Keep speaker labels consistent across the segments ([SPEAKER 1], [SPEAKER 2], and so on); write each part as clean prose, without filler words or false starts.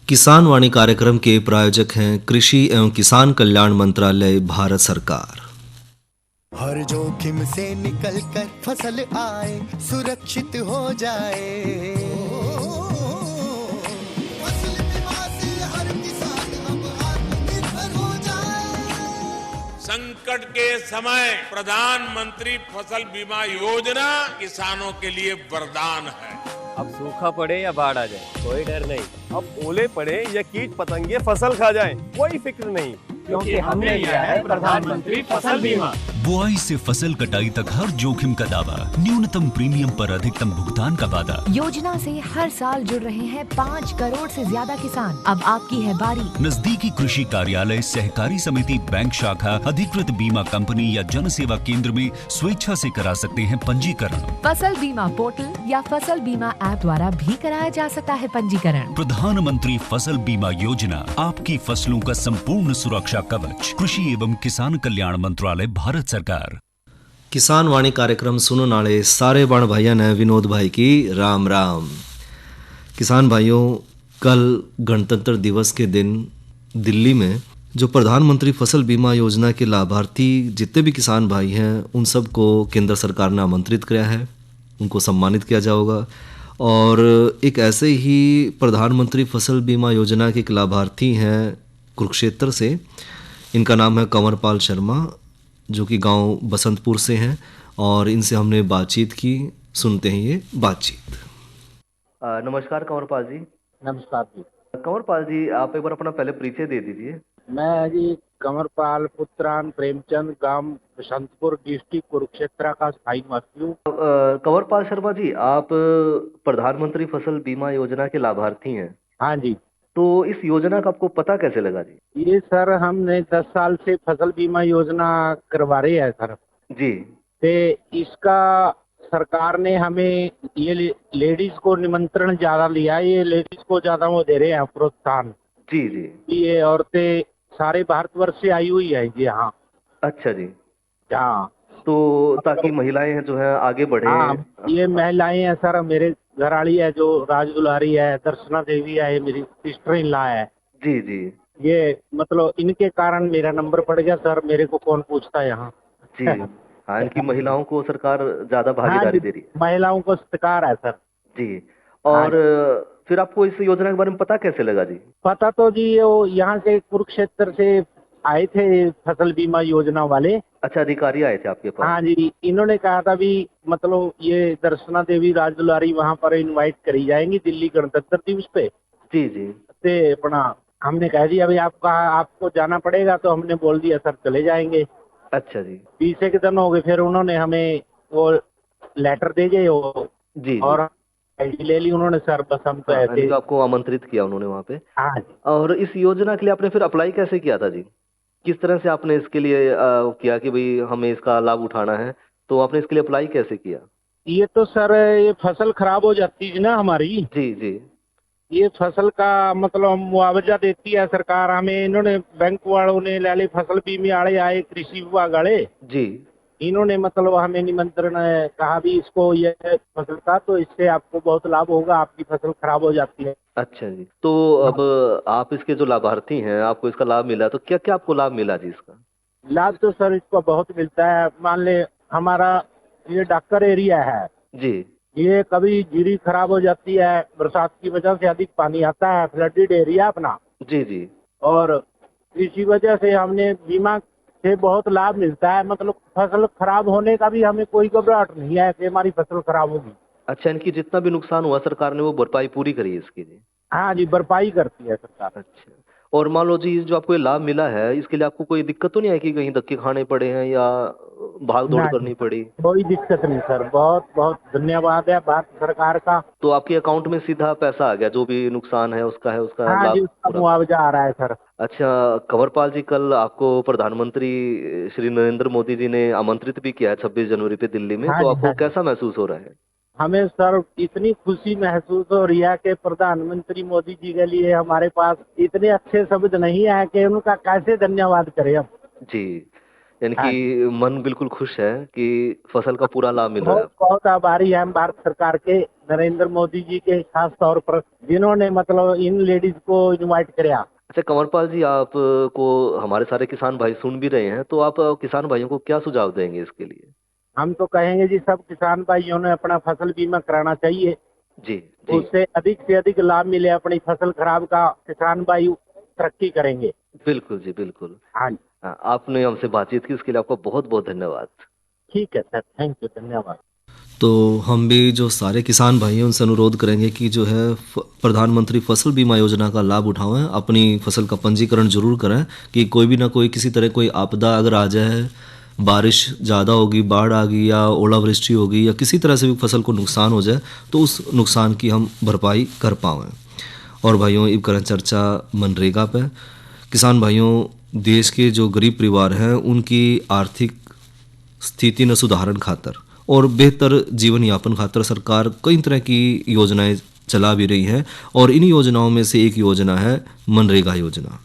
[SPEAKER 1] किसान वाणी कार्यक्रम के प्रायोजक हैं कृषि एवं किसान कल्याण मंत्रालय, भारत सरकार।
[SPEAKER 2] हर जोखिम से निकल कर फसल आए, सुरक्षित हो जाए। फसल बीमा से हर किसान अब आत्मनिर्भर हो जाए।
[SPEAKER 3] संकट के समय प्रधानमंत्री फसल बीमा योजना किसानों के लिए वरदान है।
[SPEAKER 4] अब सूखा पड़े या बाढ़ आ जाए कोई डर नहीं। अब ओले पड़े या कीट पतंगे फसल खा जाए कोई फिक्र नहीं, क्योंकि हमने लिया है प्रधानमंत्री फसल बीमा।
[SPEAKER 5] बुआई से फसल कटाई तक हर जोखिम का दावा, न्यूनतम प्रीमियम पर अधिकतम भुगतान का वादा।
[SPEAKER 6] योजना से हर साल जुड़ रहे हैं 5 करोड़ से ज्यादा किसान। अब आपकी है बारी।
[SPEAKER 5] नजदीकी कृषि कार्यालय, सहकारी समिति, बैंक शाखा, अधिकृत बीमा कंपनी या जन सेवा केंद्र में स्वेच्छा से करा सकते हैं पंजीकरण।
[SPEAKER 6] फसल बीमा पोर्टल या फसल बीमा ऐप द्वारा भी कराया जा सकता है पंजीकरण।
[SPEAKER 5] प्रधानमंत्री फसल बीमा योजना, आपकी फसलों का संपूर्ण सुरक्षा कवच। कृषि एवं किसान कल्याण मंत्रालय, भारत सरकार।
[SPEAKER 1] किसान वाणी कार्यक्रम सुनो नाले सारे बाण भाइयों ने विनोद भाई की राम राम। किसान भाइयों, कल गणतंत्र दिवस के दिन दिल्ली में जो प्रधानमंत्री फसल बीमा योजना के लाभार्थी जितने भी किसान भाई हैं उन सबको केंद्र सरकार ने आमंत्रित किया है, उनको सम्मानित किया जाएगा। और एक ऐसे ही प्रधानमंत्री फसल बीमा योजना के एक लाभार्थी हैं कुरुक्षेत्र से, इनका नाम है कंवरपाल शर्मा, जो कि गांव बसंतपुर से हैं, और इनसे हमने बातचीत की। सुनते हैं ये बातचीत। नमस्कार कंवरपाल जी।
[SPEAKER 7] नमस्कार जी।
[SPEAKER 1] कंवरपाल जी, आप एक बार अपना पहले परिचय दे दीजिए।
[SPEAKER 7] मैं जी कंवरपाल पुत्रान प्रेमचंद, गांव बसंतपुर, डिस्ट्रिक्ट कुरुक्षेत्र का स्थायी निवासी हूँ।
[SPEAKER 1] कंवरपाल शर्मा जी, आप प्रधानमंत्री फसल बीमा योजना के लाभार्थी हैं।
[SPEAKER 7] हाँ जी।
[SPEAKER 1] तो इस योजना का आपको पता कैसे लगा जी?
[SPEAKER 7] ये सर हमने 10 साल से फसल बीमा योजना करवा रहे हैं सर
[SPEAKER 1] जी।
[SPEAKER 7] ते इसका सरकार ने हमें ये लेडीज को निमंत्रण ज्यादा लिया, ये लेडीज को ज्यादा वो दे रहे हैं प्रोत्साहन।
[SPEAKER 1] जी जी।
[SPEAKER 7] ये औरतें सारे भारतवर्ष से आई हुई है जी। हाँ।
[SPEAKER 1] अच्छा जी।
[SPEAKER 7] हाँ,
[SPEAKER 1] तो ताकि महिलाएं जो है आगे बढ़े।
[SPEAKER 7] हाँ, ये महिलाएं हैं सर, मेरे घरवाली है जो राज दुलारी है, दर्शना देवी है, ये मेरी सिस्टर इन लॉ है।
[SPEAKER 1] जी जी।
[SPEAKER 7] ये मतलब इनके कारण मेरा नंबर पड़ गया सर, मेरे को कौन पूछता है यहाँ।
[SPEAKER 1] जी हाँ, इनकी महिलाओं को सरकार ज्यादा
[SPEAKER 7] हाँ
[SPEAKER 1] भागीदारी
[SPEAKER 7] जी,
[SPEAKER 1] दे रही है।
[SPEAKER 7] महिलाओं को सत्कार है सर।
[SPEAKER 1] जी। और फिर आपको इस योजना के बारे में पता कैसे लगा जी?
[SPEAKER 7] पता तो जी ये वो यहाँ से कुरुक्षेत्र से आए थे फसल बीमा योजना वाले।
[SPEAKER 1] अच्छा, अधिकारी आए थे आपके पास?
[SPEAKER 7] हाँ जी, इन्होंने कहा था भी मतलब ये दर्शना देवी राज दुलारी वहाँ पर इनवाइट करी जाएंगी दिल्ली गणतंत्र दिवस पे।
[SPEAKER 1] जी जी।
[SPEAKER 7] ते अपना हमने कह दिया भाई आपको जाना पड़ेगा, तो हमने बोल दिया सर चले जाएंगे।
[SPEAKER 1] अच्छा जी।
[SPEAKER 7] 20 एक दिन हो गए, फिर उन्होंने हमें वो लेटर दे गए
[SPEAKER 1] जी
[SPEAKER 7] और आईडी ले ली उन्होंने सर। बस हम तो ऐसे
[SPEAKER 1] तो आपको आमंत्रित किया उन्होंने वहाँ पे।
[SPEAKER 7] हाँ जी।
[SPEAKER 1] और इस योजना के लिए आपने फिर अप्लाई कैसे किया था जी? किस तरह से आपने इसके लिए किया कि भाई हमें इसका लाभ उठाना है, तो आपने इसके लिए अप्लाई कैसे किया?
[SPEAKER 7] ये तो सर ये फसल खराब हो जाती है ना हमारी।
[SPEAKER 1] जी जी।
[SPEAKER 7] ये फसल का मतलब मुआवजा देती है सरकार हमें। इन्होंने बैंक वालों ने ले ली, फसल बीमे वाले आए, कृषि विभाग वाले
[SPEAKER 1] जी।
[SPEAKER 7] इन्होंने मतलब हमें निमंत्रण कहा भी इसको ये फसल का, तो इससे आपको बहुत लाभ होगा, आपकी फसल खराब हो जाती है।
[SPEAKER 1] अच्छा जी। तो अब आप इसके जो लाभार्थी हैं, आपको इसका लाभ मिला, तो क्या क्या आपको लाभ मिला जी इसका?
[SPEAKER 7] लाभ तो सर इसको बहुत मिलता है। मान ले हमारा ये डॉक्टर एरिया है
[SPEAKER 1] जी।
[SPEAKER 7] ये कभी जीरी खराब हो जाती है, बरसात की वजह से अधिक पानी आता है, फ्लडेड एरिया अपना।
[SPEAKER 1] जी जी।
[SPEAKER 7] और इसी वजह से हमने बीमा से बहुत लाभ मिलता है। मतलब फसल खराब होने का भी हमें कोई घबराहट नहीं है कि हमारी फसल खराब होगी।
[SPEAKER 1] अच्छा, इनकी जितना भी नुकसान हुआ सरकार ने वो भरपाई पूरी करी है इसकी जी?
[SPEAKER 7] हाँ जी, भरपाई करती है सरकार।
[SPEAKER 1] अच्छा। और मान लो जी, जो आपको ये लाभ मिला है, इसके लिए आपको कोई दिक्कत तो नहीं है कि कहीं धक्के खाने पड़े हैं या भाग दौड़ करनी पड़ी?
[SPEAKER 7] कोई दिक्कत नहीं सर, बहुत बहुत धन्यवाद है भारत सरकार का।
[SPEAKER 1] तो आपके अकाउंट में सीधा पैसा आ गया, जो भी नुकसान है उसका
[SPEAKER 7] हाँ
[SPEAKER 1] लाभ
[SPEAKER 7] जी, उसका
[SPEAKER 1] पूरा?
[SPEAKER 7] मुआवजा आ रहा है सर।
[SPEAKER 1] अच्छा कंवरपाल जी, कल आपको प्रधानमंत्री श्री नरेंद्र मोदी जी ने आमंत्रित भी किया है 26 जनवरी पे दिल्ली में,
[SPEAKER 7] हाँ
[SPEAKER 1] तो
[SPEAKER 7] जी,
[SPEAKER 1] आपको
[SPEAKER 7] हाँ जी।
[SPEAKER 1] कैसा महसूस हो रहा है?
[SPEAKER 7] हमें सर इतनी खुशी महसूस हो रही है कि प्रधानमंत्री मोदी जी के लिए हमारे पास इतने अच्छे शब्द नहीं है कि उनका कैसे धन्यवाद करें हम।
[SPEAKER 1] जी। यानी
[SPEAKER 7] हाँ
[SPEAKER 1] कि मन बिल्कुल खुश है कि फसल का पूरा लाभ मिल रहा है।
[SPEAKER 7] बहुत बहुत आभारी है हम भारत सरकार के, नरेंद्र मोदी जी के खास तौर पर, जिन्होंने मतलब इन लेडीज को इनवाइट किया।
[SPEAKER 1] अच्छा कंवरपाल जी, आप को हमारे सारे किसान भाई सुन भी रहे हैं, तो आप किसान भाइयों को क्या सुझाव देंगे इसके लिए?
[SPEAKER 7] हम तो कहेंगे जी, सब किसान भाइयों ने अपना फसल बीमा कराना चाहिए,
[SPEAKER 1] जी जी
[SPEAKER 7] उससे अधिक से अधिक लाभ मिले। अपनी फसल खराब का किसान भाई तरक्की करेंगे।
[SPEAKER 1] बिल्कुल जी बिल्कुल।
[SPEAKER 7] हाँ जी,
[SPEAKER 1] हाँ, आपने हमसे बातचीत की उसके लिए आपका बहुत बहुत धन्यवाद।
[SPEAKER 7] ठीक है सर, थैंक यू, धन्यवाद।
[SPEAKER 1] तो हम भी जो सारे किसान भाई हैं उनसे अनुरोध करेंगे कि जो है प्रधानमंत्री फसल बीमा योजना का लाभ उठाएं, अपनी फसल का पंजीकरण जरूर करें कि कोई भी ना कोई किसी तरह कोई आपदा अगर आ जाए, बारिश ज़्यादा होगी, बाढ़ आ गई या ओलावृष्टि होगी या किसी तरह से भी फसल को नुकसान हो जाए तो उस नुकसान की हम भरपाई कर पाएँ। और भाइयों अब करें चर्चा मनरेगा पे। किसान भाइयों, देश के जो गरीब परिवार हैं उनकी आर्थिक स्थिति न सुधारण खातर और बेहतर जीवन यापन खातर सरकार कई तरह की योजनाएं चला भी रही है और इन योजनाओं में से एक योजना है मनरेगा योजना।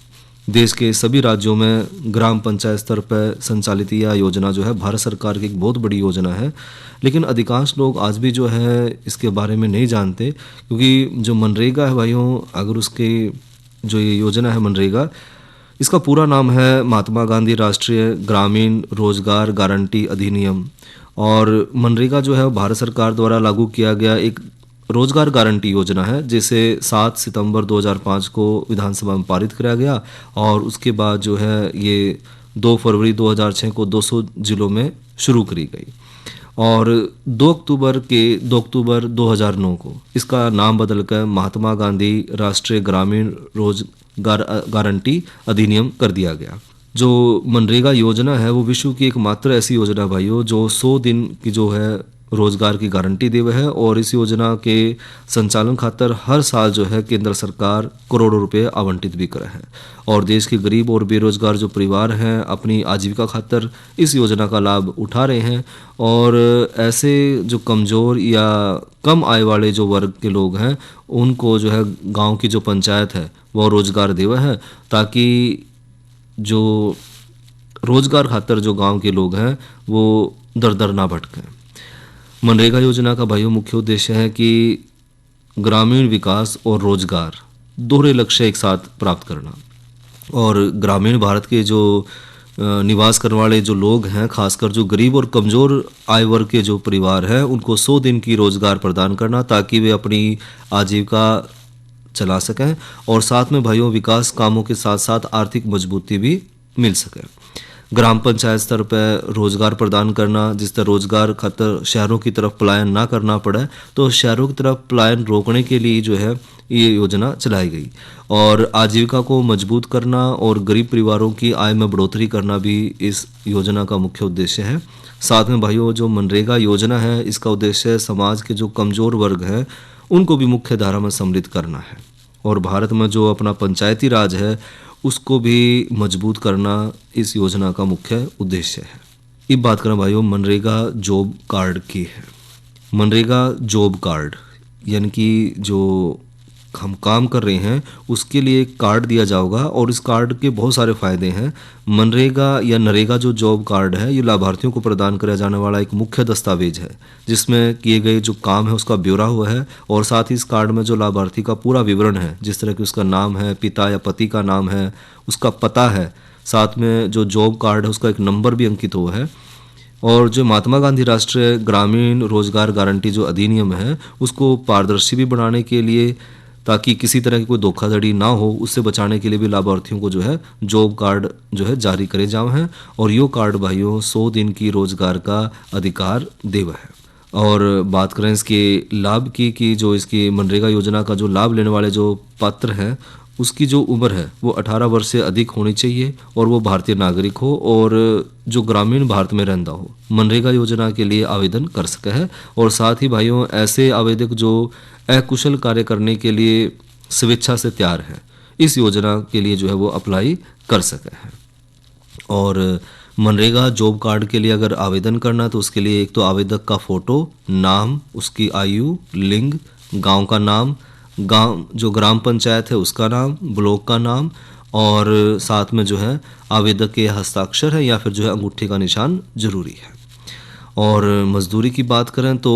[SPEAKER 1] देश के सभी राज्यों में ग्राम पंचायत स्तर पर संचालित यह योजना जो है भारत सरकार की एक बहुत बड़ी योजना है, लेकिन अधिकांश लोग आज भी जो है इसके बारे में नहीं जानते, क्योंकि जो मनरेगा है भाइयों, अगर उसके जो ये योजना है मनरेगा, इसका पूरा नाम है महात्मा गांधी राष्ट्रीय ग्रामीण रोजगार गारंटी अधिनियम। और मनरेगा जो है भारत सरकार द्वारा लागू किया गया एक रोजगार गारंटी योजना है, जिसे 7 सितंबर 2005 को विधानसभा में पारित किया गया और उसके बाद जो है ये 2 फरवरी 2006 को 200 जिलों में शुरू करी गई और 2 अक्टूबर 2009 को इसका नाम बदलकर महात्मा गांधी राष्ट्रीय ग्रामीण रोजगार गारंटी अधिनियम कर दिया गया। जो मनरेगा योजना है वो विश्व की एकमात्र ऐसी योजना भाइयों जो 100 दिन की जो है रोजगार की गारंटी देवे है और इस योजना के संचालन खातर हर साल जो है केंद्र सरकार करोड़ों रुपए आवंटित भी करे है और देश के गरीब और बेरोजगार जो परिवार हैं अपनी आजीविका खातर इस योजना का लाभ उठा रहे हैं। और ऐसे जो कमज़ोर या कम आय वाले जो वर्ग के लोग हैं उनको जो है गांव की जो पंचायत है वो रोजगार देवे है, ताकि जो रोजगार खातर जो गांव के लोग हैं वो दर दर ना भटकें। मनरेगा योजना का भाइयों मुख्य उद्देश्य है कि ग्रामीण विकास और रोजगार दोहरे लक्ष्य एक साथ प्राप्त करना और ग्रामीण भारत के जो निवास करने वाले जो लोग हैं, खासकर जो गरीब और कमज़ोर आय वर्ग के जो परिवार हैं, उनको 100 दिन की रोजगार प्रदान करना ताकि वे अपनी आजीविका चला सकें और साथ में भाइयों विकास कामों के साथ साथ आर्थिक मजबूती भी मिल सके। ग्राम पंचायत स्तर पर रोजगार प्रदान करना, जिस तरह रोजगार खातर शहरों की तरफ पलायन ना करना पड़े, तो शहरों की तरफ पलायन रोकने के लिए जो है ये योजना चलाई गई और आजीविका को मजबूत करना और गरीब परिवारों की आय में बढ़ोतरी करना भी इस योजना का मुख्य उद्देश्य है। साथ में भाइयों जो मनरेगा योजना है इसका उद्देश्य समाज के जो कमज़ोर वर्ग हैं उनको भी मुख्य धारा में सम्मिलित करना है और भारत में जो अपना पंचायती राज है उसको भी मजबूत करना इस योजना का मुख्य उद्देश्य है। अब बात करें भाइयों मनरेगा जॉब कार्ड की है। मनरेगा जॉब कार्ड यानी कि जो हम काम कर रहे हैं उसके लिए एक कार्ड दिया जाएगा और इस कार्ड के बहुत सारे फ़ायदे हैं। मनरेगा या नरेगा जो जॉब कार्ड है ये लाभार्थियों को प्रदान किया जाने वाला एक मुख्य दस्तावेज है जिसमें किए गए जो काम है उसका ब्यौरा हुआ है और साथ ही इस कार्ड में जो लाभार्थी का पूरा विवरण है, जिस तरह कि उसका नाम है, पिता या पति का नाम है, उसका पता है, साथ में जो जॉब कार्ड है उसका एक नंबर भी अंकित हुआ है। और जो महात्मा गांधी राष्ट्रीय ग्रामीण रोजगार गारंटी जो अधिनियम है उसको पारदर्शी भी बनाने के लिए, ताकि किसी तरह की कोई धोखाधड़ी ना हो, उससे बचाने के लिए भी लाभार्थियों को जो है जॉब कार्ड जो है जारी करे जावे हैं और यो कार्ड भाइयों 100 दिन की रोजगार का अधिकार देवा है। और बात करें इसके लाभ की कि जो इसकी मनरेगा योजना का जो लाभ लेने वाले जो पात्र हैं उसकी जो उम्र है वो 18 वर्ष से अधिक होनी चाहिए और वो भारतीय नागरिक हो और जो ग्रामीण भारत में रहता हो मनरेगा योजना के लिए आवेदन कर सके है। और साथ ही भाइयों ऐसे आवेदक जो अकुशल कार्य करने के लिए स्वेच्छा से तैयार है इस योजना के लिए जो है वो अप्लाई कर सके हैं। और मनरेगा जॉब कार्ड के लिए अगर आवेदन करना तो उसके लिए एक तो आवेदक का फ़ोटो, नाम, उसकी आयु, लिंग, गांव का नाम, गांव जो ग्राम पंचायत है उसका नाम, ब्लॉक का नाम और साथ में जो है आवेदक के हस्ताक्षर है या फिर जो है अंगूठे का निशान जरूरी है। और मजदूरी की बात करें तो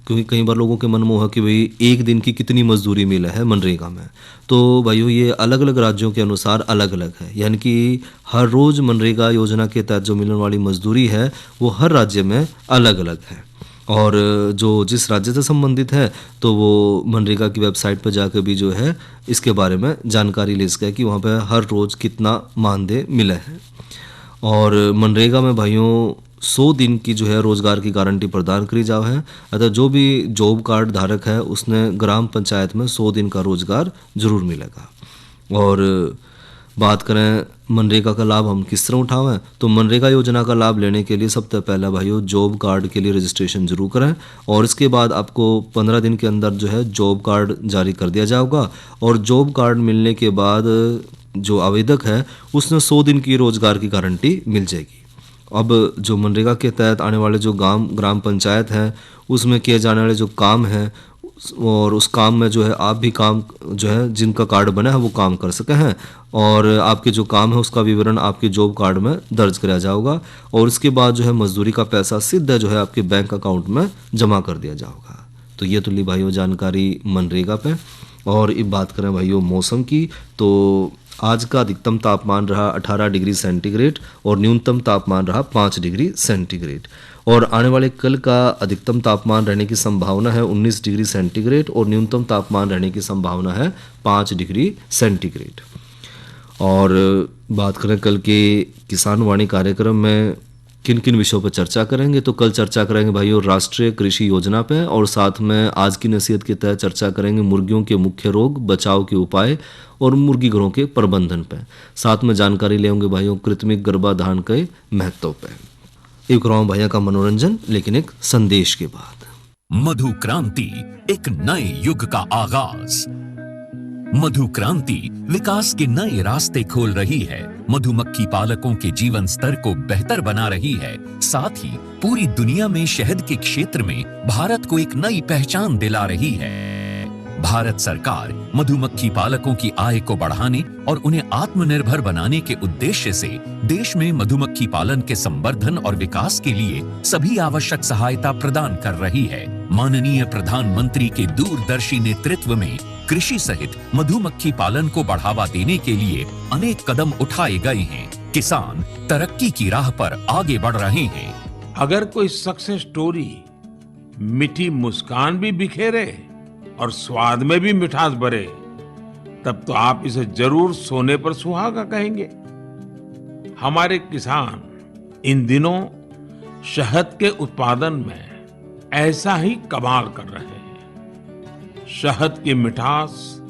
[SPEAKER 1] क्योंकि कई बार लोगों के मन में है कि भाई एक दिन की कितनी मजदूरी मिला है मनरेगा में। तो भाइयों ये अलग अलग राज्यों के अनुसार अलग अलग है, यानी कि हर रोज़ मनरेगा योजना के तहत जो मिलने वाली मजदूरी है वो हर राज्य में अलग अलग है। और जो जिस राज्य से संबंधित है तो वो मनरेगा की वेबसाइट पर जाकर भी जो है इसके बारे में जानकारी ले सके कि वहाँ पे हर रोज़ कितना मानदेय मिला है। और मनरेगा में भाइयों 100 दिन की जो है रोज़गार की गारंटी प्रदान करी जाओ है। अतः जो भी जॉब कार्ड धारक है उसने ग्राम पंचायत में 100 दिन का रोज़गार जरूर मिलेगा। और बात करें मनरेगा का लाभ हम किस तरह उठावें, तो मनरेगा योजना का लाभ लेने के लिए सबसे पहला भाइयों जॉब कार्ड के लिए रजिस्ट्रेशन जरूर करें, और इसके बाद आपको 15 दिन के अंदर जो है जॉब कार्ड जारी कर दिया जाएगा। और जॉब कार्ड मिलने के बाद जो आवेदक है उसने 100 दिन की रोज़गार की गारंटी मिल जाएगी। अब जो मनरेगा के तहत आने वाले जो ग्राम पंचायत हैं उसमें किए जाने वाले जो काम हैं और उस काम में जो है आप भी काम जो है जिनका कार्ड बना है वो काम कर सके हैं, और आपके जो काम है उसका विवरण आपके जॉब कार्ड में दर्ज कराया जाएगा। और इसके बाद जो है मजदूरी का पैसा सीधा जो है आपके बैंक अकाउंट में जमा कर दिया जाएगा। तो ये तो ली भाइयों जानकारी मनरेगा पे। और अब बात करें भाइयों मौसम की, तो आज का अधिकतम तापमान रहा 18 डिग्री सेंटीग्रेड और न्यूनतम तापमान रहा 5 डिग्री सेंटीग्रेड। और आने वाले कल का अधिकतम तापमान रहने की संभावना है 19 डिग्री सेंटीग्रेड और न्यूनतम तापमान रहने की संभावना है 5 डिग्री सेंटीग्रेड। और बात करें कल के किसान वाणी कार्यक्रम में किन किन विषयों पर चर्चा करेंगे, तो कल चर्चा करेंगे भाइयों राष्ट्रीय कृषि योजना पे, और साथ में आज की नसीहत के तहत चर्चा करेंगे मुर्गियों के मुख्य रोग, बचाव के उपाय और मुर्गी घरों के प्रबंधन पे। साथ में जानकारी लेंगे भाइयों कृत्रिम गर्भाधान के महत्व पे। एक राम भैया का मनोरंजन लेकिन एक संदेश के बाद।
[SPEAKER 5] मधु क्रांति, एक नए युग का आगाज। मधु क्रांति विकास के नए रास्ते खोल रही है, मधुमक्खी पालकों के जीवन स्तर को बेहतर बना रही है, साथ ही पूरी दुनिया में शहद के क्षेत्र में भारत को एक नई पहचान दिला रही है। भारत सरकार मधुमक्खी पालकों की आय को बढ़ाने और उन्हें आत्मनिर्भर बनाने के उद्देश्य से देश में मधुमक्खी पालन के संवर्धन और विकास के लिए सभी आवश्यक सहायता प्रदान कर रही है। माननीय प्रधानमंत्री के दूरदर्शी नेतृत्व में कृषि सहित मधुमक्खी पालन को बढ़ावा देने के लिए अनेक कदम उठाए गए हैं। किसान तरक्की की राह पर आगे बढ़ रहे हैं।
[SPEAKER 3] अगर कोई सक्सेस स्टोरी मीठी मुस्कान भी बिखेरे और स्वाद में भी मिठास भरे, तब तो आप इसे जरूर सोने पर सुहागा कहेंगे। हमारे किसान इन दिनों शहद के उत्पादन में ऐसा ही कमाल कर रहे हैं। शहद की मिठास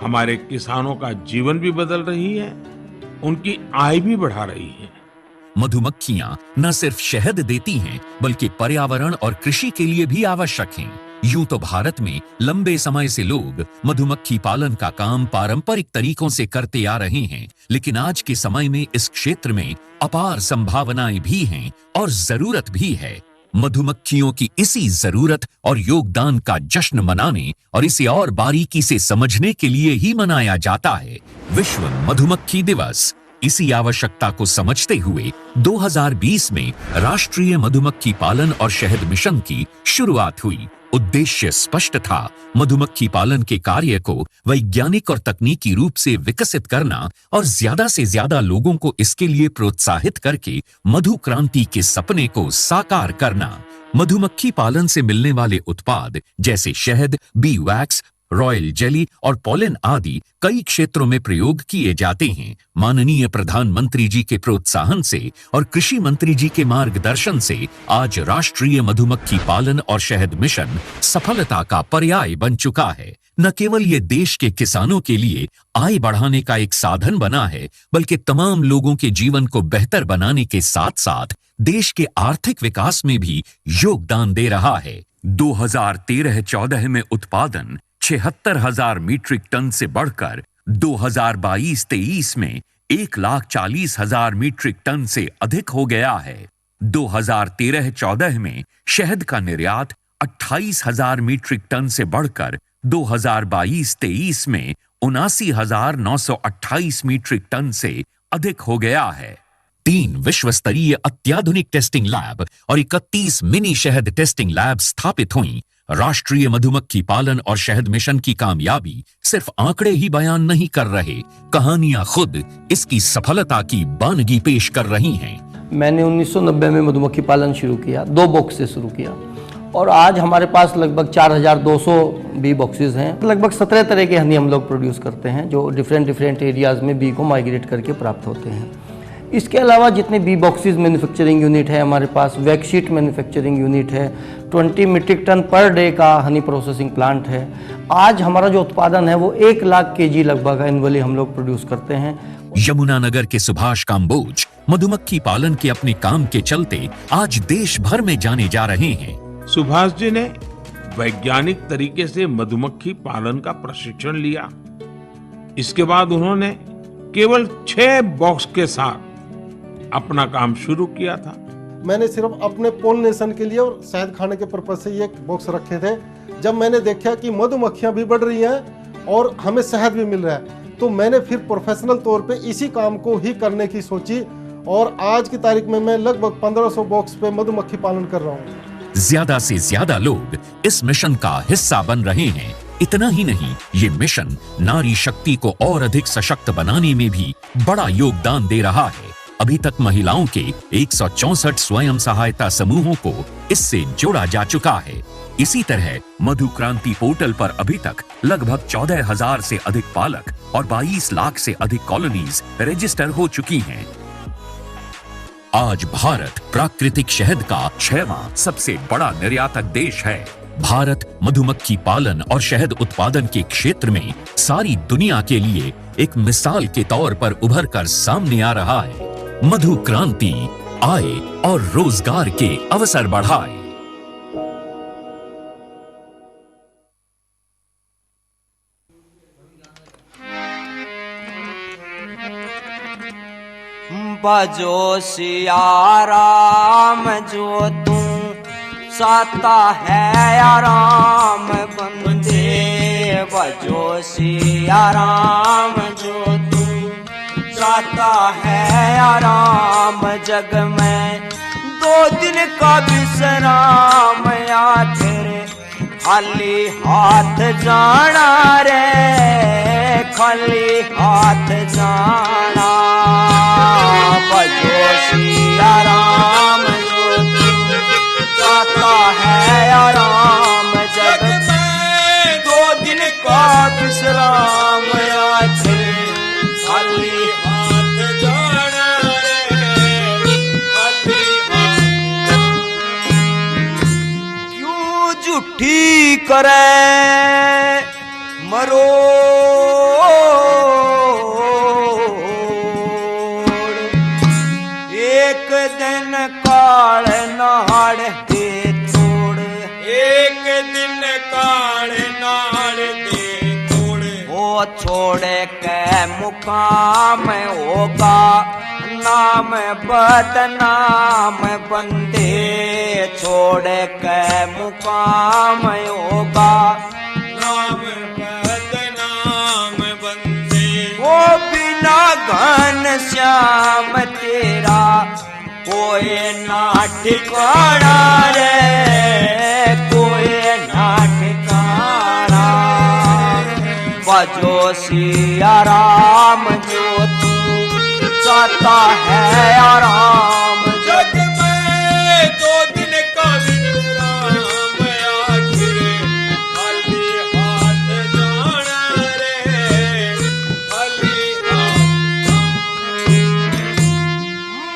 [SPEAKER 3] हमारे किसानों का जीवन भी बदल रही है, उनकी आय भी बढ़ा रही है।
[SPEAKER 5] मधुमक्खियां न सिर्फ शहद देती हैं, बल्कि पर्यावरण और कृषि के लिए भी आवश्यक हैं। यूं तो भारत में लंबे समय से लोग मधुमक्खी पालन का काम पारंपरिक तरीकों से करते आ रहे हैं, लेकिन आज के समय में इस क्षेत्र में अपार संभावनाएं भी हैं और जरूरत भी है। मधुमक्खियों की इसी जरूरत और योगदान का जश्न मनाने और इसे और बारीकी से समझने के लिए ही मनाया जाता है विश्व मधुमक्खी दिवस। इसी आवश्यकता को समझते हुए 2020 में राष्ट्रीय मधुमक्खी पालन और शहद मिशन की शुरुआत हुई। उद्देश्य स्पष्ट था, मधुमक्खी पालन के कार्य को वैज्ञानिक और तकनीकी रूप से विकसित करना और ज्यादा से ज्यादा लोगों को इसके लिए प्रोत्साहित करके मधु क्रांति के सपने को साकार करना। मधुमक्खी पालन से मिलने वाले उत्पाद जैसे शहद, बी वैक्स, रॉयल जेली और पॉलन आदि कई क्षेत्रों में प्रयोग किए जाते हैं। माननीय प्रधानमंत्री जी के प्रोत्साहन से और कृषि मंत्री जी के मार्गदर्शन से आज राष्ट्रीय मधुमक्खी पालन और शहद मिशन सफलता का पर्याय बन चुका है। न केवल ये देश के किसानों के लिए आय बढ़ाने का एक साधन बना है, बल्कि तमाम लोगों के जीवन को बेहतर बनाने के साथ साथ देश के आर्थिक विकास में भी योगदान दे रहा है। 2013-14 में उत्पादन 76,000 मीट्रिक टन से बढ़कर 2022-23 में 1,40,000 मीट्रिक टन से अधिक हो गया है। 2013-14 में शहद का निर्यात 28,000 मीट्रिक टन से बढ़कर 2022-23 में 79,928 मीट्रिक टन से अधिक हो गया है। 3 विश्व स्तरीय अत्याधुनिक टेस्टिंग लैब और 31 मिनी शहद टेस्टिंग लैब स्थापित हुई। राष्ट्रीय मधुमक्खी पालन और शहद मिशन की कामयाबी सिर्फ आंकड़े ही बयान नहीं कर रहे, कहानियां खुद इसकी सफलता की बानगी पेश कर रही हैं।
[SPEAKER 8] मैंने 1990 में मधुमक्खी पालन शुरू किया, 2 बॉक्स से शुरू किया और आज हमारे पास लगभग 4200 बी बॉक्सेस हैं। लगभग 17 तरह के हनी हम लोग प्रोड्यूस करते हैं जो डिफरेंट एरियाज़ में बी को माइग्रेट करके प्राप्त होते हैं। इसके अलावा जितने बी बॉक्सेस मैन्युफैक्चरिंग यूनिट है हमारे पास, वैक्सीट मैन्युफैक्चरिंग यूनिट है, 20 मीट्रिक टन पर डे का हनी प्रोसेसिंग प्लांट है। आज हमारा जो उत्पादन है वो 1 लाख केजी लगभग एनुअली हम लोग प्रोड्यूस करते हैं।
[SPEAKER 5] यमुनानगर के सुभाष काम्बोज मधुमक्खी पालन के अपने काम के चलते आज देश भर में जाने जा रहे हैं।
[SPEAKER 3] सुभाष जी ने वैज्ञानिक तरीके से मधुमक्खी पालन का प्रशिक्षण लिया। इसके बाद उन्होंने केवल 6 बॉक्स के साथ अपना काम शुरू किया था।
[SPEAKER 9] मैंने सिर्फ अपने पोलिनेशन के लिए और शहद खाने के पर्पज से ये बॉक्स रखे थे। जब मैंने देखा कि मधुमक्खियां भी बढ़ रही हैं और हमें शहद भी मिल रहा है, तो मैंने फिर प्रोफेशनल तौर पे इसी काम को ही करने की सोची और आज की तारीख में मैं लगभग 1500 बॉक्स पे मधुमक्खी पालन कर रहा हूँ।
[SPEAKER 5] ज्यादा से ज्यादा लोग इस मिशन का हिस्सा बन रहे हैं। इतना ही नहीं, ये मिशन नारी शक्ति को और अधिक सशक्त बनाने में भी बड़ा योगदान दे रहा है। अभी तक महिलाओं के 164 स्वयं सहायता समूहों को इससे जोड़ा जा चुका है। इसी तरह मधु क्रांति पोर्टल पर अभी तक लगभग 14,000 से अधिक पालक और 22 लाख से अधिक कॉलोनीज रजिस्टर हो चुकी हैं। आज भारत प्राकृतिक शहद का 6वां सबसे बड़ा निर्यातक देश है। भारत मधुमक्खी पालन और शहद उत्पादन के क्षेत्र में सारी दुनिया के लिए एक मिसाल के तौर पर उभर कर सामने आ रहा है। मधु क्रांति आए और रोजगार के अवसर बढ़ाए।
[SPEAKER 10] बजो सिया राम जो तू साता है आराम बंदे, बजो सिया राम जो तू साता है आराम। जग में 2 दिन का विश्राम आखिर खाली हाथ जाना रे, खाली हाथ जाना। बजो सिया राम जो तू साता है आराम। जग में 2 दिन का विश्राम आखिर खाली हाथ जाना रे, खाली हाथ। क्यों झूठी करे मरो एक दिन काल नाड़ दे तोड़, एक दिन काल नाड़ दे तोड़। वो छोड़ के मुकाम होगा नाम बदनाम बंदे, छोड़ के मुकाम होगा नाम बदनाम बंदे। वो बिना घन श्याम तेरा कोई ना ठिकाना रे, कोई ना ठिकाना। बजो सिया राम जो तू साता है आराम। जग में 2 दिन का विश्राम आखिर खाली हाथ जाना रे, खाली हाथ।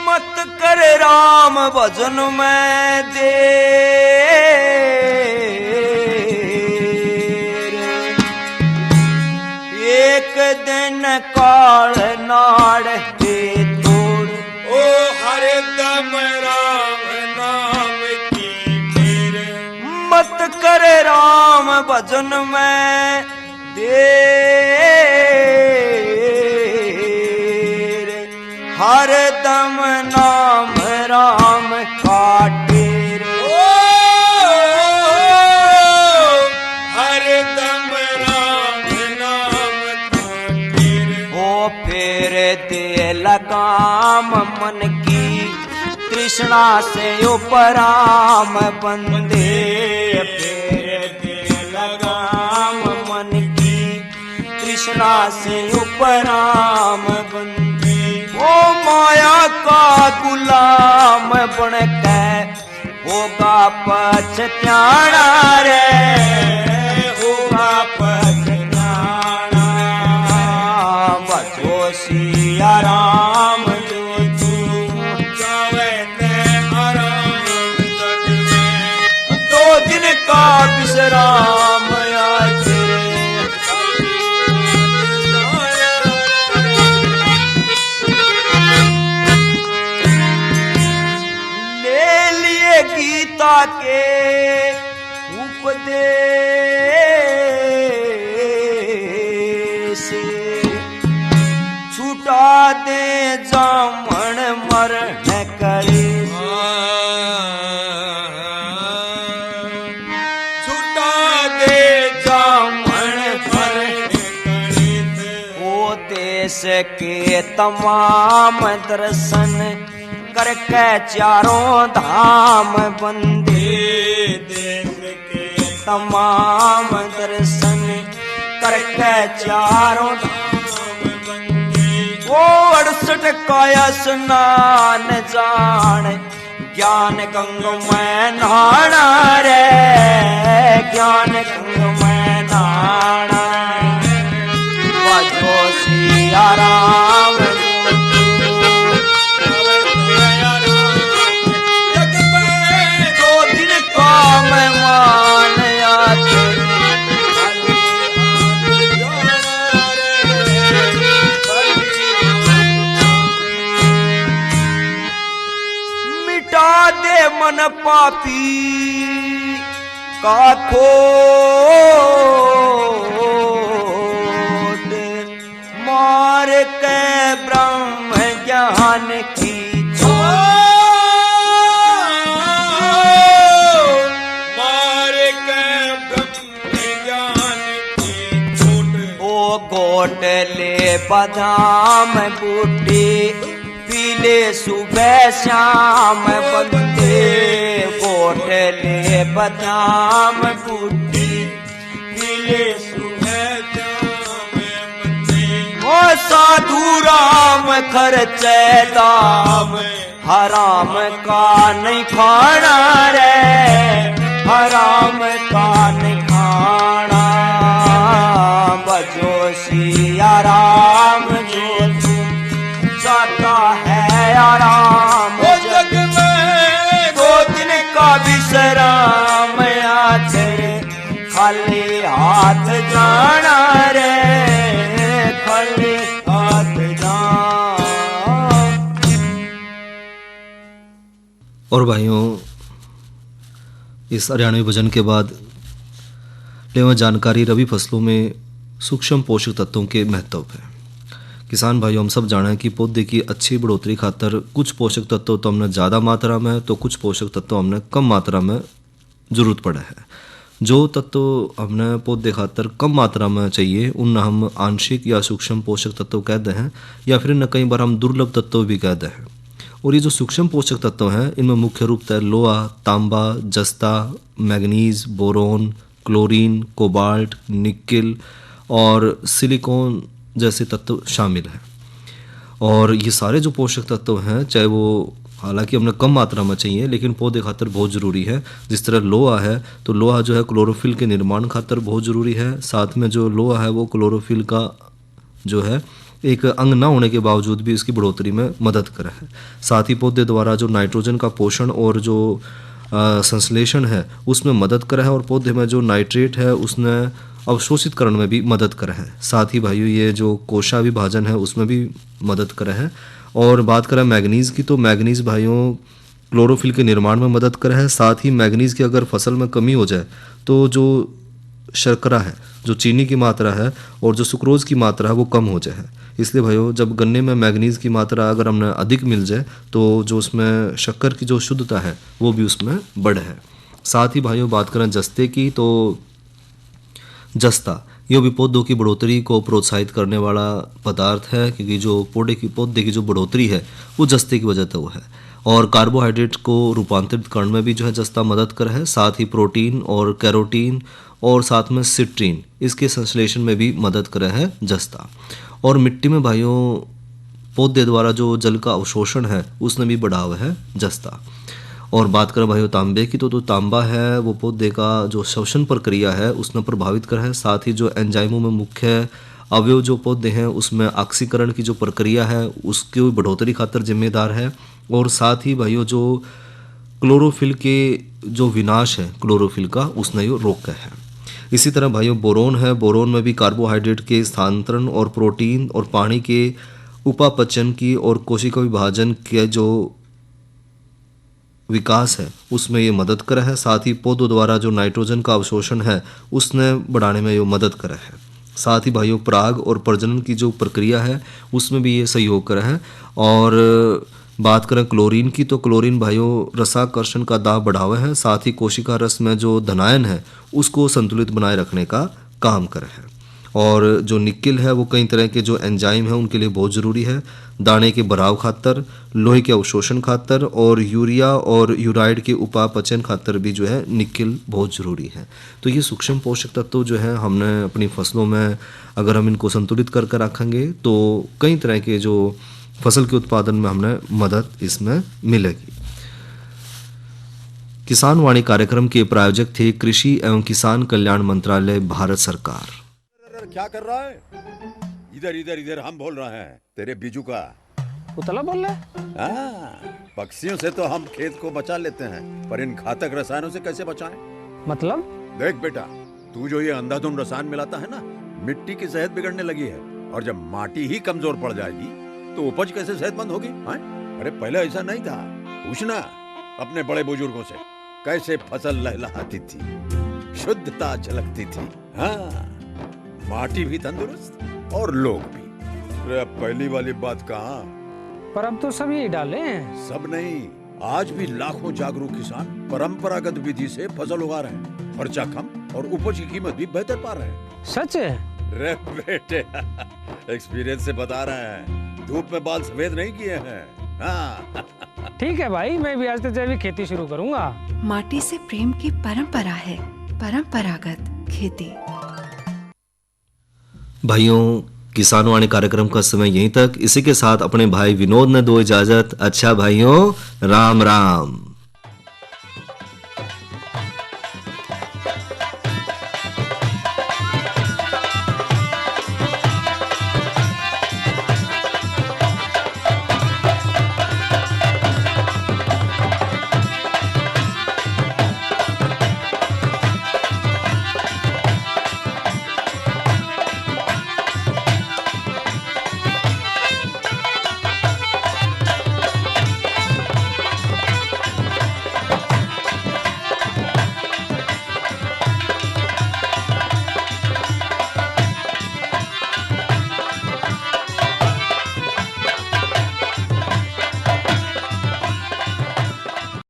[SPEAKER 10] मत कर राम भजन में देर, एक दिन काल नाड़ दे तोड़। ओ हर दम राम नाम की ढेर, मत कर राम भजन में देर, हर दम नाम राम का ढेर। हर दम राम नाम का ढेर। ओ फेर दे लगाम मन की तृष्णा से उपराम बंदे, फेर तृष्णा से उपराम बंदे वो माया का गुलाम बन के होगा पछताना रे होगा पछताना बचो सिया राम जो तू जावे ते आराम जग में 2 दिन का विश्राम आज ले लिए गीता के उपदेश छुटा दे जामण मरण करे छुटा दे जामण मरण करे ओ देश के तमाम दर्शन करके चारों धाम बंदे देश के तमाम दर्शन करके चारों धाम बंदे वो 68 काया स्नान जान ज्ञान गंग में नहाना रे ज्ञान गंग में नहाना बजो सिया राम मन पापी का खोट मार के ब्रह्म ज्ञान की मार के ब्रह्म ज्ञान की छोट ओ कोट ले बादाम बूटी पीले सुबह शाम बंदे बोटले बादाम बूटी पीले सुबह शाम बंदे ओ साधु राम खर्चे दाम हराम का नहीं खाना रे हराम का नहीं खाना बजो सिया राम जो जाता है आराम जग में 2 दिन का विश्राम आज खाली हाथ जाना रे खाली हाथ जाना।
[SPEAKER 1] और भाइयों, इस हरियाणवी भजन के बाद लेवा जानकारी रबी फसलों में सूक्ष्म पोषक तत्वों के महत्व है। किसान भाइयों, हम सब जाना है कि पौधे की अच्छी बढ़ोतरी खातर कुछ पोषक तत्व तो हमने ज़्यादा मात्रा में तो कुछ पोषक तत्व हमने कम मात्रा में ज़रूरत पड़ा है। जो तत्व हमने पौधे खातर कम मात्रा में चाहिए उन हम आंशिक या सूक्ष्म पोषक तत्व कहते हैं या फिर न कई बार हम दुर्लभ तत्व भी कहते हैं। और ये जो सूक्ष्म पोषक तत्व हैं इनमें मुख्य रूप से लोहा, तांबा, जस्ता, manganese, boron, chlorine, cobalt, nickel और सिलिकॉन जैसे तत्व शामिल हैं। और ये सारे जो पोषक तत्व हैं चाहे वो हालांकि हमने कम मात्रा में चाहिए लेकिन पौधे खातर बहुत ज़रूरी है। जिस तरह लोहा है तो लोहा जो है क्लोरोफिल के निर्माण खातर बहुत ज़रूरी है। साथ में जो लोहा है वो क्लोरोफिल का जो है एक अंग ना होने के बावजूद भी इसकी बढ़ोतरी में मदद कर है। साथ ही पौधे द्वारा जो नाइट्रोजन का पोषण और जो संश्लेषण है उसमें मदद कर है और पौधे में जो नाइट्रेट है उसने अवशोषित करने में भी मदद कर है। साथ ही भाइयों ये जो कोशा विभाजन है उसमें भी मदद कर है। और बात करें मैग्नीज की तो मैग्नीज भाइयों क्लोरोफिल के निर्माण में मदद कर है। साथ ही मैग्नीज की अगर फसल में कमी हो जाए तो जो शर्करा है, जो चीनी की मात्रा है और जो सुक्रोज की मात्रा है वो कम हो जाए। इसलिए भाइयों जब गन्ने में मैग्नीज की मात्रा अगर हमें अधिक मिल जाए तो जो उसमें शक्कर की जो शुद्धता है वो भी उसमें बढ़े है। साथ ही भाइयों बात करें जस्ते की तो जस्ता ये भी पौधों की बढ़ोतरी को प्रोत्साहित करने वाला पदार्थ है क्योंकि जो पौधे की जो बढ़ोतरी है वो जस्ते की वजह से वो है। और कार्बोहाइड्रेट को रूपांतरित करने में भी जो है जस्ता मदद कर है। साथ ही प्रोटीन और कैरोटीन और साथ में सिट्रीन इसके संश्लेषण में भी मदद करे है जस्ता। और मिट्टी में भाइयों पौधे द्वारा जो जल का अवशोषण है उसने भी बढ़ावा है जस्ता। और बात करें भाइयों तांबे की तो तांबा है वो पौधे का जो श्वसन प्रक्रिया है उसने प्रभावित कर है। साथ ही जो एंजाइमों में मुख्य अवयव जो पौधे हैं उसमें ऑक्सीकरण की जो प्रक्रिया है उसकी बढ़ोतरी खातर जिम्मेदार है। और साथ ही भाइयों जो क्लोरोफिल के जो विनाश है क्लोरोफिल का उसने ये रोका है। इसी तरह भाइयों बोरोन है, बोरोन में भी कार्बोहाइड्रेट के स्थानांतरण और प्रोटीन और पानी के उपापचन की और कोशिका विभाजन के जो विकास है उसमें ये मदद करे है। साथ ही पौधों द्वारा जो नाइट्रोजन का अवशोषण है उसने बढ़ाने में ये मदद करे है। साथ ही भाइयों पराग और प्रजनन की जो प्रक्रिया है उसमें भी ये सहयोग करे है। और बात करें क्लोरीन की तो क्लोरीन भाइयों रसाकर्षण का दाब बढ़ावा है। साथ ही कोशिका रस में जो धनायन है उसको संतुलित बनाए रखने का काम करे है। और जो निकिल है वो कई तरह के जो एंजाइम है उनके लिए बहुत ज़रूरी है, दाने के बढ़ाव खातर, लोहे के अवशोषण खातर और यूरिया और यूराइड के उपापचय खातर भी जो है निकिल बहुत ज़रूरी है। तो ये सूक्ष्म पोषक तत्व जो है हमने अपनी फसलों में अगर हम इनको संतुलित करके रखेंगे तो कई तरह के जो फसल के उत्पादन में हमने मदद इसमें मिलेगी। किसान वाणी कार्यक्रम के प्रायोजक थे कृषि एवं किसान कल्याण मंत्रालय भारत सरकार।
[SPEAKER 11] क्या कर रहा है? इधर इधर इधर हम बोल रहे हैं तेरे बीजू का।
[SPEAKER 12] उतला बोल रहा है?
[SPEAKER 11] हाँ, पक्षियों से तो हम खेत को बचा लेते हैं पर इन घातक रसायनों से कैसे बचाएं?
[SPEAKER 12] मतलब?
[SPEAKER 11] देख बेटा, तू जो ये अंधाधुंध रसायन मिलाता है ना, मिट्टी की सेहत बिगड़ने लगी है और जब माटी ही कमजोर पड़ जाएगी तो उपज कैसे सेहतमंद होगी? अरे पहले ऐसा नहीं था, पूछना अपने बड़े बुजुर्गों से कैसे फसल लहलहाती थी, शुद्धता झलकती थी। हाँ, माटी भी तंदुरुस्त और लोग भी। अरे पहली वाली बात कहाँ?
[SPEAKER 12] पर अब तो सब यही डाले हैं।
[SPEAKER 11] सब नहीं, आज भी लाखों जागरूक किसान परंपरागत विधि से फसल उगा रहे हैं, खर्चा कम और उपज की कीमत भी बेहतर पा रहे हैं।
[SPEAKER 12] सच है?
[SPEAKER 11] रे बेटे एक्सपीरियंस से बता रहे हैं, धूप में बाल सफेद नहीं किए हैं। हाँ।
[SPEAKER 12] ठीक है भाई, मैं भी आज से जैविक खेती शुरू करूंगा।
[SPEAKER 13] माटी से प्रेम की परंपरा है परंपरागत खेती।
[SPEAKER 1] भाइयों किसान वाणी कार्यक्रम का समय यहीं तक। इसी के साथ अपने भाई विनोद ने दो इजाजत। अच्छा भाइयों, राम राम।